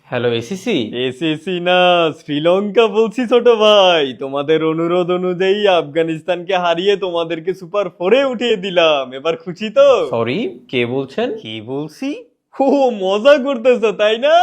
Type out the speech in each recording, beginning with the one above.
Hello ACC. SSC না, শ্রীলঙ্কা বলছি ছোট ভাই। তোমাদের অনুরোধ অনুযায়ী আফগানিস্তানকে হারিয়ে তোমাদেরকে সুপার ফোরে উঠিয়ে দিলাম। এবার খুশি তো? সরি, কে বলছেন? কি বলছি? ও, মজা করতেছো তাই না?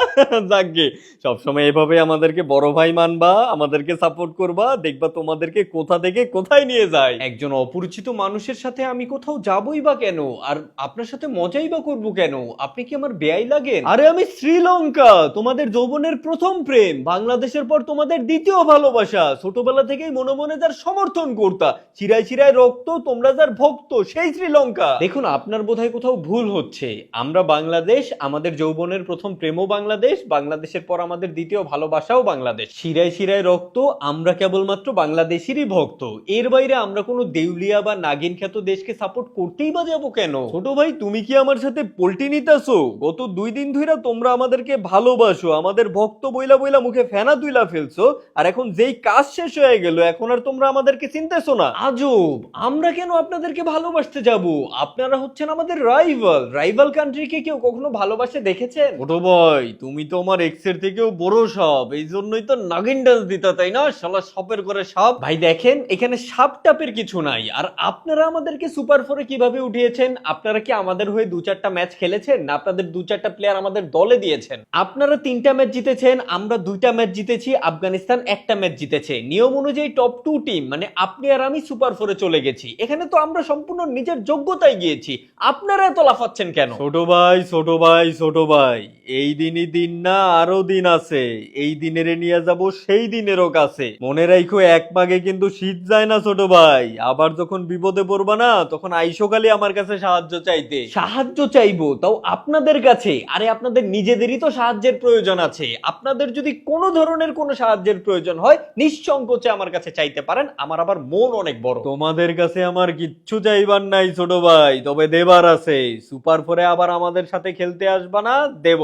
যাকগে, সবসময় এভাবে আমাদেরকে বড় ভাই মানবা, আমাদেরকে সাপোর্ট করবা, দেখবা তোমাদেরকে কোথা থেকে কোথায় নিয়ে যায়। একজন অপরিচিত মানুষের সাথে আমি কোথাও যাবই বা কেন? আর আপনার সাথে মজাই বা করবো কেন? আপনি কি আমার বেয়াই লাগেন? আরে আমি শ্রীলঙ্কা, তোমাদের যৌবনের প্রথম প্রেম, বাংলাদেশের পর তোমাদের দ্বিতীয় ভালোবাসা, ছোটবেলা থেকেই মনে মনে যার সমর্থন করতা, চিরায় চিরায় রক্ত, তোমরা যার ভক্ত, সেই শ্রীলঙ্কা। দেখুন, আপনার বোধহয় কোথাও ভুল হচ্ছে। আমরা বাংলাদেশ, আমাদের যৌবনের প্রথম প্রেমও বাংলাদেশ, বাংলাদেশের পর আমাদের দ্বিতীয় ভালোবাসাও বাংলাদেশ। শিরায় শিরায় রক্ত, আমরা কেবলমাত্র বাংলাদেশেরই ভক্ত। এর বাইরে আমরা কোনো দেউলিয়া বা নাগিন খ্যাত দেশকে সাপোর্ট করতেই বা যাবো কেন? ছোট ভাই, তুমি কি আমার সাথে পল্টি নিতেছো? গত 2 দিন ধইরা তোমরা আমাদেরকে ভালোবাসো, আমাদের ভক্ত বইলা বইলা মুখে ফেনা তুইলা ফেলছো, আর এখন যেই কাজ শেষ হয়ে গেল এখন আর তোমরা আমাদেরকে চিনতেছো না। আজব, আমরা কেন আপনাদেরকে ভালোবাসতে যাব? আপনারা হচ্ছেন আমাদের রাইভাল। রাইভাল কান্ট্রিকে কেউ কখনো ভালোবাসে দেখেছেন? ছোট ভাই, তুমি তো আমার এক্সের থেকেও বড় সাপ, এই জন্যই তো নাগিন ডান্স দিতা তাই না? শালা সাপের করে সাপ। ভাই দেখেন, এখানে সাপ টাপের কিছু নাই। আর আপনারা আমাদেরকে সুপার ফোরে কিভাবে উঠিয়েছেন? আপনারা কি আমাদের হয়ে 2-4টা ম্যাচ খেলেছেন? না আপনাদের 2-4টা প্লেয়ার আমাদের দলে দিয়েছেন? আপনারা 3টা ম্যাচ জিতেছেন, আমরা 2টা ম্যাচ জিতেছি, আফগানিস্তান একটা ম্যাচ জিতেছে। নিয়ম অনুযায়ী টপ 2 টিম মানে আপনি আর আমি সুপার ফোরে চলে গেছি। এখানে তো আমরা সম্পূর্ণ নিজের যোগ্যতায় গিয়েছি। আপনারা এত লাফাচ্ছেন কেন? ছোট ভাই, ছোট ভাই, ছোট ভাই, এই দিনই দিন না, আরো দিন আছে। এই দিনের নিয়ে যাব সেই দিনেরও কাছে। মনে রাখো, এক পাগে কিন্তু শীত যায় না ছোট ভাই। আবার যখন বিপদে পড়বা না, তখন আইসো খালি আমার কাছে সাহায্য চাইতে। সাহায্য চাইবো তাও আপনাদের কাছে? আরে আপনাদের নিজেদেরই তো সাহায্যের প্রয়োজন আছে। আপনাদের যদি কোনো ধরনের কোনো সাহায্যের প্রয়োজন হয় নিঃসংকোচে আমার কাছে চাইতে পারেন। আমার আবার মন অনেক বড়। তোমাদের কাছে আমার কিচ্ছু চাইবার নাই ছোট ভাই, তবে দেবার আছে। সুপার ফোরে আবার আমাদের সাথে খেলতে আসবা না, দেব।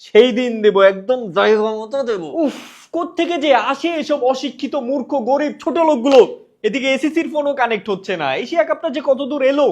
সেই দিন দেব, একদম জায়গা মতো দেব। উফ, কোত্থেকে যে আসে এসব অশিক্ষিত মূর্খ গরিব ছোট লোকগুলো। এদিকে এসিসির ফোনও কানেক্ট হচ্ছে না। এশিয়া কাপটা যে কত দূর এলো!